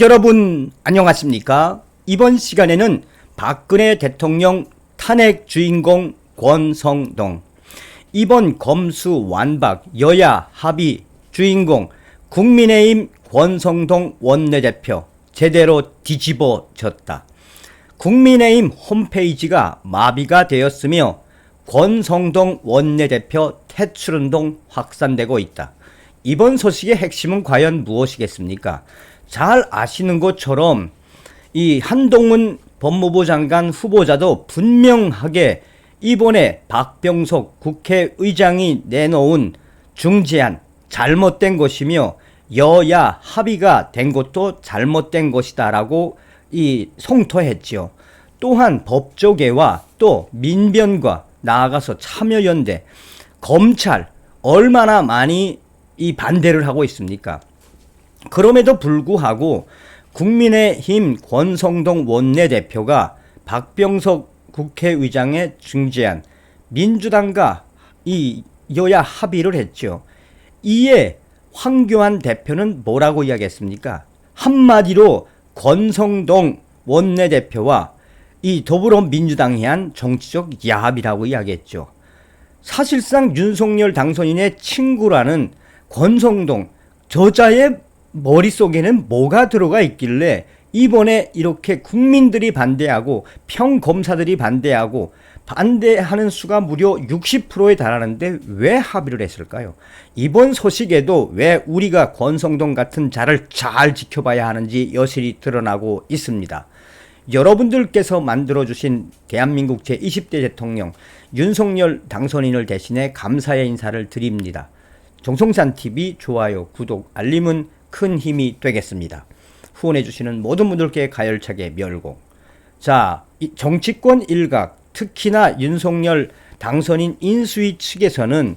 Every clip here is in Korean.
여러분 안녕하십니까? 이번 시간에는 박근혜 대통령 탄핵 주인공 권성동, 이번 검수완박 여야 합의 주인공 국민의힘 권성동 원내대표 제대로 뒤집어졌다. 국민의힘 홈페이지가 마비가 되었으며 권성동 원내대표 퇴출운동 확산되고 있다. 이번 소식의 핵심은 과연 무엇이겠습니까? 잘 아시는 것처럼 이 한동훈 법무부 장관 후보자도 분명하게 이번에 박병석 국회의장이 내놓은 중재안 잘못된 것이며 여야 합의가 된 것도 잘못된 것이다라고 성토했지요. 또한 법조계와 또 민변과 나아가서 참여연대, 검찰 얼마나 많이 반대를 하고 있습니까? 그럼에도 불구하고 국민의힘 권성동 원내대표가 박병석 국회의장의 중재안, 민주당과 여야 합의를 했죠. 이에 황교안 대표는 뭐라고 이야기했습니까? 한마디로 권성동 원내대표와 더불어민주당이 한 정치적 야합이라고 이야기했죠. 사실상 윤석열 당선인의 친구라는 권성동 저자의 머릿속에는 뭐가 들어가 있길래 이번에 이렇게 국민들이 반대하고 평검사들이 반대하는 수가 무려 60%에 달하는데 왜 합의를 했을까요? 이번 소식에도 왜 우리가 권성동 같은 자를 잘 지켜봐야 하는지 여실히 드러나고 있습니다. 여러분들께서 만들어주신 대한민국 제20대 대통령 윤석열 당선인을 대신해 감사의 인사를 드립니다. 정성산TV 좋아요, 구독, 알림은 큰 힘이 되겠습니다. 후원해주시는 모든 분들께 가열차게 멸공. 자, 정치권 일각, 특히나 윤석열 당선인 인수위 측에서는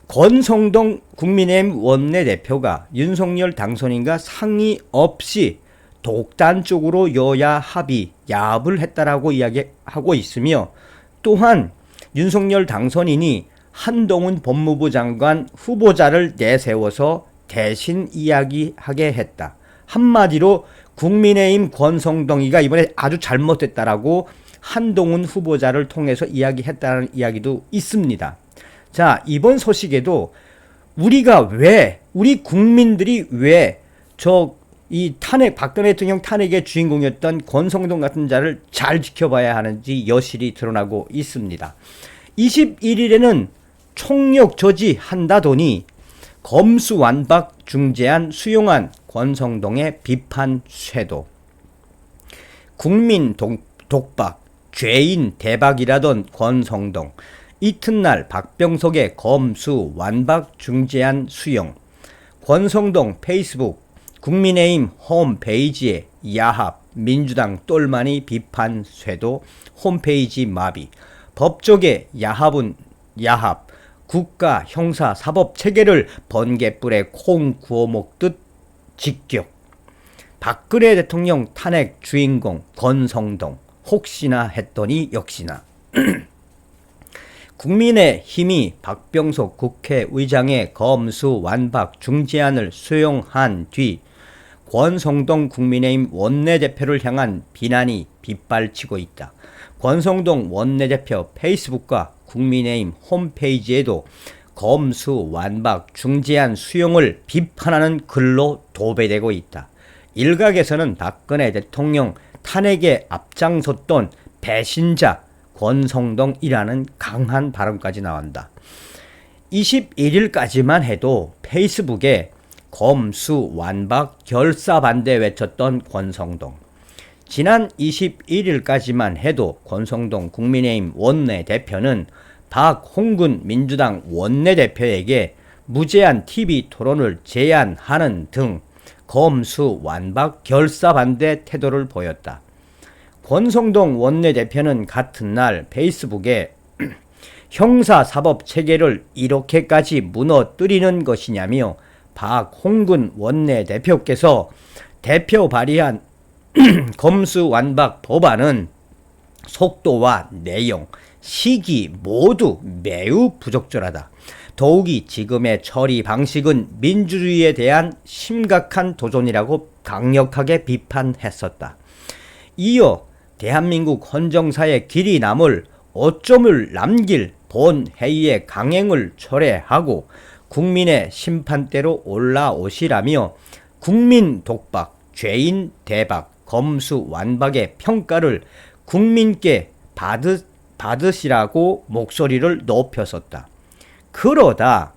권성동 국민의힘 원내대표가 윤석열 당선인과 상의 없이 독단적으로 여야 합의, 야합을 했다라고 이야기하고 있으며, 또한 윤석열 당선인이 한동훈 법무부 장관 후보자를 내세워서 대신 이야기하게 했다. 한마디로 국민의힘 권성동이가 이번에 아주 잘못됐다라고 한동훈 후보자를 통해서 이야기했다는 이야기도 있습니다. 자, 이번 소식에도 우리 국민들이 왜 박근혜 대통령 탄핵의 주인공이었던 권성동 같은 자를 잘 지켜봐야 하는지 여실히 드러나고 있습니다. 21일에는 총력 저지한다더니 검수완박 중재안 수용한 권성동의 비판 쇄도. 국민 독박, 죄인 대박이라던 권성동. 이튿날 박병석의 검수완박 중재안 수용. 권성동 페이스북, 국민의힘 홈페이지에 야합, 민주당 똘마니 비판 쇄도, 홈페이지 마비. 법조계 야합은 야합, 국가 형사 사법 체계를 번갯불에 콩 구워 먹듯 직격. 박근혜 대통령 탄핵 주인공 권성동, 혹시나 했더니 역시나. 국민의힘이 박병석 국회의장의 검수완박 중재안을 수용한 뒤 권성동 국민의힘 원내대표를 향한 비난이 빗발치고 있다. 권성동 원내대표 페이스북과 국민의힘 홈페이지에도 검수완박 중재안 수용을 비판하는 글로 도배되고 있다. 일각에서는 박근혜 대통령 탄핵에 앞장섰던 배신자 권성동이라는 강한 발언까지 나온다. 21일까지만 해도 페이스북에 검수완박 결사 반대 외쳤던 권성동. 지난 21일까지만 해도 권성동 국민의힘 원내대표는 박홍근 민주당 원내대표에게 무제한 TV 토론을 제안하는 등 검수완박 결사 반대 태도를 보였다. 권성동 원내대표는 같은 날 페이스북에 형사사법 체계를 이렇게까지 무너뜨리는 것이냐며 박홍근 원내대표께서 대표 발의한 검수완박 법안은 속도와 내용, 시기 모두 매우 부적절하다. 더욱이 지금의 처리 방식은 민주주의에 대한 심각한 도전이라고 강력하게 비판했었다. 이어 대한민국 헌정사의 길이 남을 오점을 남길 본회의의 강행을 철회하고 국민의 심판대로 올라오시라며 국민 독박, 죄인 대박, 검수 완박의 평가를 국민께 받으시라고 목소리를 높였었다. 그러다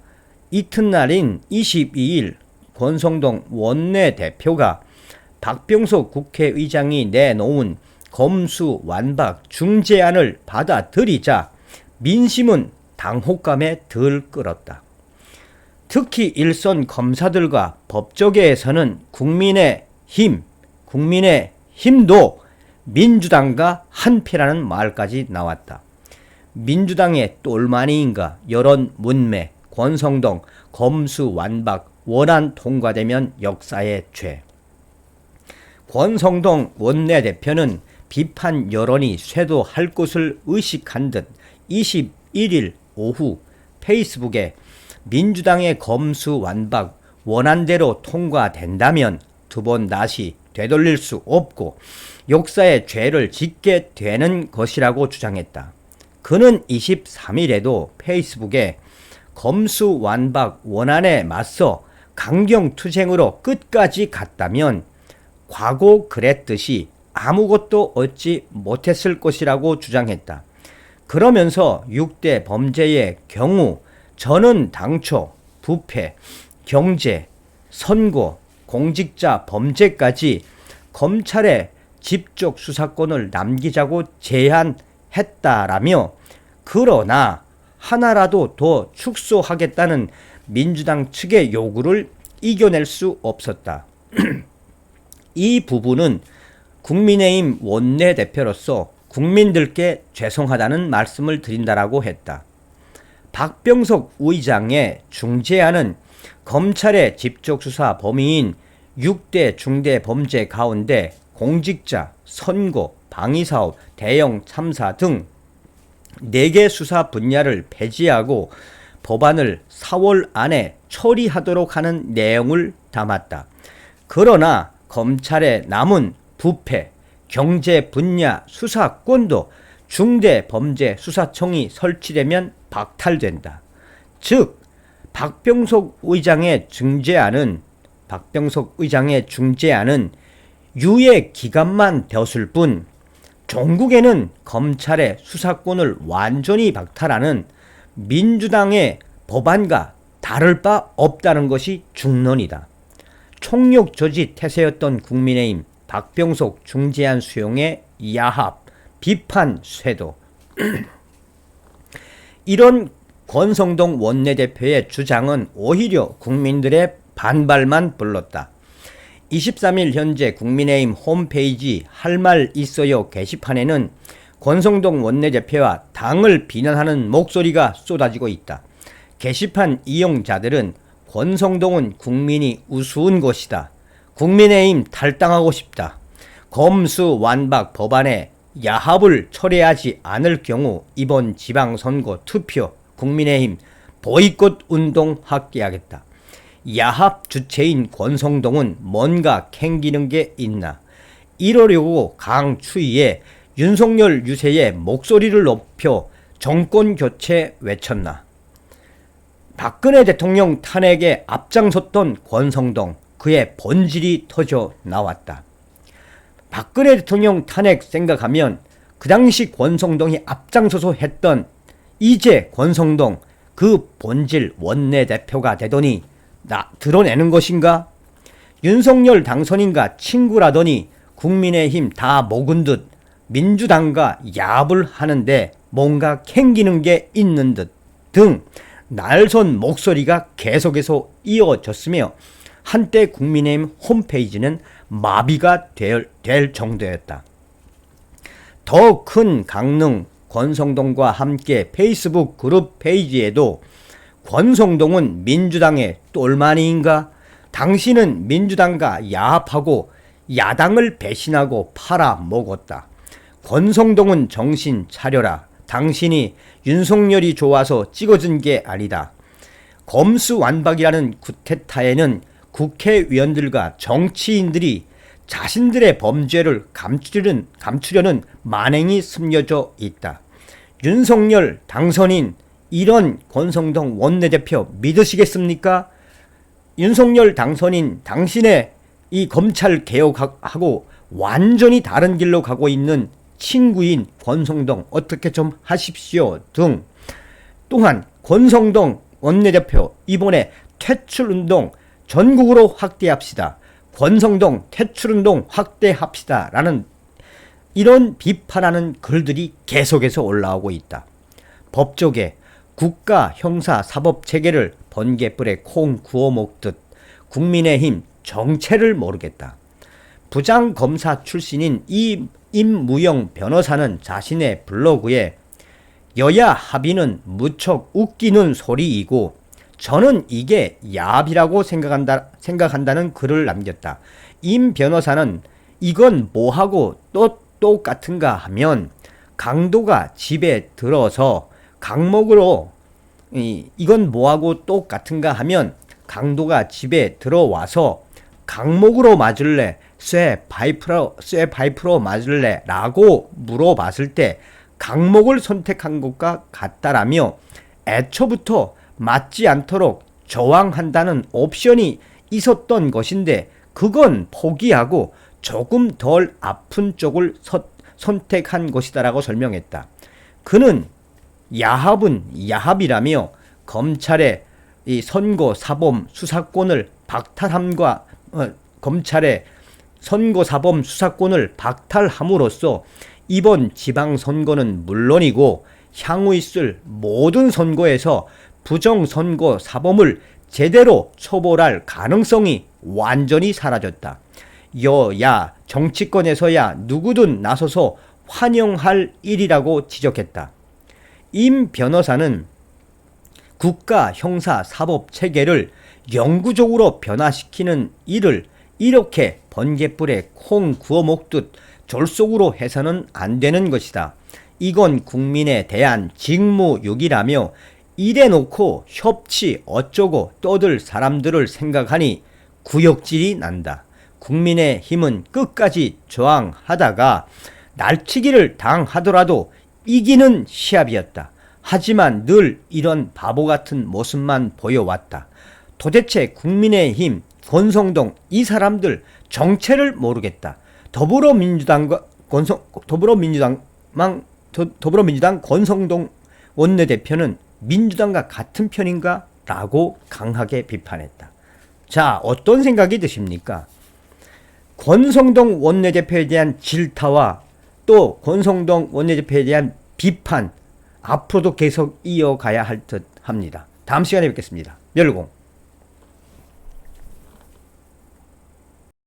이튿날인 22일 권성동 원내대표가 박병석 국회의장이 내놓은 검수 완박 중재안을 받아들이자 민심은 당혹감에 들끓었다. 특히 일선 검사들과 법조계에서는 국민의힘도 민주당과 한패라는 말까지 나왔다. 민주당의 똘마니인가 여론 문매, 권성동 검수 완박 원안 통과되면 역사의 죄. 권성동 원내대표는 비판 여론이 쇄도할 것을 의식한 듯 21일 오후 페이스북에 민주당의 검수 완박 원안대로 통과된다면 두 번 다시 되돌릴 수 없고 역사의 죄를 짓게 되는 것이라고 주장했다. 그는 23일에도 페이스북에 검수 완박 원안에 맞서 강경투쟁으로 끝까지 갔다면 과거 그랬듯이 아무것도 얻지 못했을 것이라고 주장했다. 그러면서 6대 범죄의 경우 저는 당초 부패, 경제, 선거, 공직자 범죄까지 검찰에 집중 수사권을 남기자고 제안했다라며 그러나 하나라도 더 축소하겠다는 민주당 측의 요구를 이겨낼 수 없었다. 이 부분은 국민의힘 원내대표로서 국민들께 죄송하다는 말씀을 드린다라고 했다. 박병석 의장의 중재안은 검찰의 집중수사 범위인 6대 중대 범죄 가운데 공직자, 선거, 방위사업, 대형 참사 등 4개 수사 분야를 폐지하고 법안을 4월 안에 처리하도록 하는 내용을 담았다. 그러나 검찰의 남은 부패, 경제 분야 수사권도 중대범죄수사청이 설치되면 박탈된다. 즉 박병석 의장의 중재안은 유예 기간만 되었을 뿐 종국에는 검찰의 수사권을 완전히 박탈하는 민주당의 법안과 다를 바 없다는 것이 중론이다. 총력 저지 태세였던 국민의힘 박병석 중재안 수용의 야합, 비판 쇄도. 이런 권성동 원내대표의 주장은 오히려 국민들의 반발만 불렀다. 23일 현재 국민의힘 홈페이지 할 말 있어요 게시판에는 권성동 원내대표와 당을 비난하는 목소리가 쏟아지고 있다. 게시판 이용자들은 권성동은 국민이 우스운 것이다. 국민의힘 탈당하고 싶다. 검수 완박 법안에 야합을 철회하지 않을 경우 이번 지방선거 투표 국민의힘 보이콧 운동 확대하겠다. 야합 주체인 권성동은 뭔가 캥기는 게 있나. 이러려고 강추위에 윤석열 유세에 목소리를 높여 정권 교체 외쳤나. 박근혜 대통령 탄핵에 앞장섰던 권성동, 그의 본질이 터져 나왔다. 박근혜 대통령 탄핵 생각하면 그 당시 권성동이 앞장서서 했던 이제 권성동 그 본질 원내대표가 되더니 드러내는 것인가? 윤석열 당선인과 친구라더니 국민의힘 다 먹은 듯 민주당과 야합을 하는데 뭔가 캥기는 게 있는 듯 등 날선 목소리가 계속해서 이어졌으며 한때 국민의힘 홈페이지는 마비가 될 정도였다. 더 큰 강릉 권성동과 함께 페이스북 그룹 페이지에도 권성동은 민주당의 똘마니인가? 당신은 민주당과 야합하고 야당을 배신하고 팔아먹었다. 권성동은 정신 차려라. 당신이 윤석열이 좋아서 찍어준 게 아니다. 검수완박이라는 쿠데타에는 국회의원들과 정치인들이 자신들의 범죄를 감추려는 만행이 스며져 있다. 윤석열 당선인 이런 권성동 원내대표 믿으시겠습니까? 윤석열 당선인 당신의 이 검찰 개혁하고 완전히 다른 길로 가고 있는 친구인 권성동 어떻게 좀 하십시오 등. 또한 권성동 원내대표 이번에 퇴출운동 전국으로 확대합시다. 권성동 퇴출운동 확대합시다 라는 이런 비판하는 글들이 계속해서 올라오고 있다. 법조계 국가 형사 사법 체계를 번갯불에 콩 구워 먹듯 국민의힘 정체를 모르겠다. 부장검사 출신인 임무영 변호사는 자신의 블로그에 여야 합의는 무척 웃기는 소리이고 저는 이게 야합이라고 생각한다는 글을 남겼다. 임 변호사는 이건 뭐하고 또 똑같은가 하면 강도가 집에 들어서 강목으로 이건 뭐하고 똑같은가 하면 강도가 집에 들어와서 강목으로 맞을래 쇠 파이프로 맞을래 라고 물어봤을 때 강목을 선택한 것과 같다라며 애초부터 맞지 않도록 저항한다는 옵션이 있었던 것인데 그건 포기하고 조금 덜 아픈 쪽을 선택한 것이다라고 설명했다. 그는 야합은 야합이라며 검찰의 이 선거 사범 수사권을 박탈함과 검찰의 선거 사범 수사권을 박탈함으로써 이번 지방선거는 물론이고 향후 있을 모든 선거에서 부정선거 사범을 제대로 처벌할 가능성이 완전히 사라졌다. 여야 정치권에서야 누구든 나서서 환영할 일이라고 지적했다. 임 변호사는 국가 형사 사법 체계를 영구적으로 변화시키는 일을 이렇게 번갯불에 콩 구워 먹듯 졸속으로 해서는 안 되는 것이다. 이건 국민에 대한 직무유기라며 이래놓고 협치 어쩌고 떠들 사람들을 생각하니 구역질이 난다. 국민의힘은 끝까지 저항하다가 날치기를 당하더라도 이기는 시합이었다. 하지만 늘 이런 바보 같은 모습만 보여왔다. 도대체 국민의힘, 권성동 이 사람들 정체를 모르겠다. 더불어민주당 권성동 원내대표는 민주당과 같은 편인가? 라고 강하게 비판했다. 자, 어떤 생각이 드십니까? 권성동 원내대표에 대한 질타와 또 권성동 원내대표에 대한 비판 앞으로도 계속 이어가야 할 듯 합니다. 다음 시간에 뵙겠습니다. 멸공.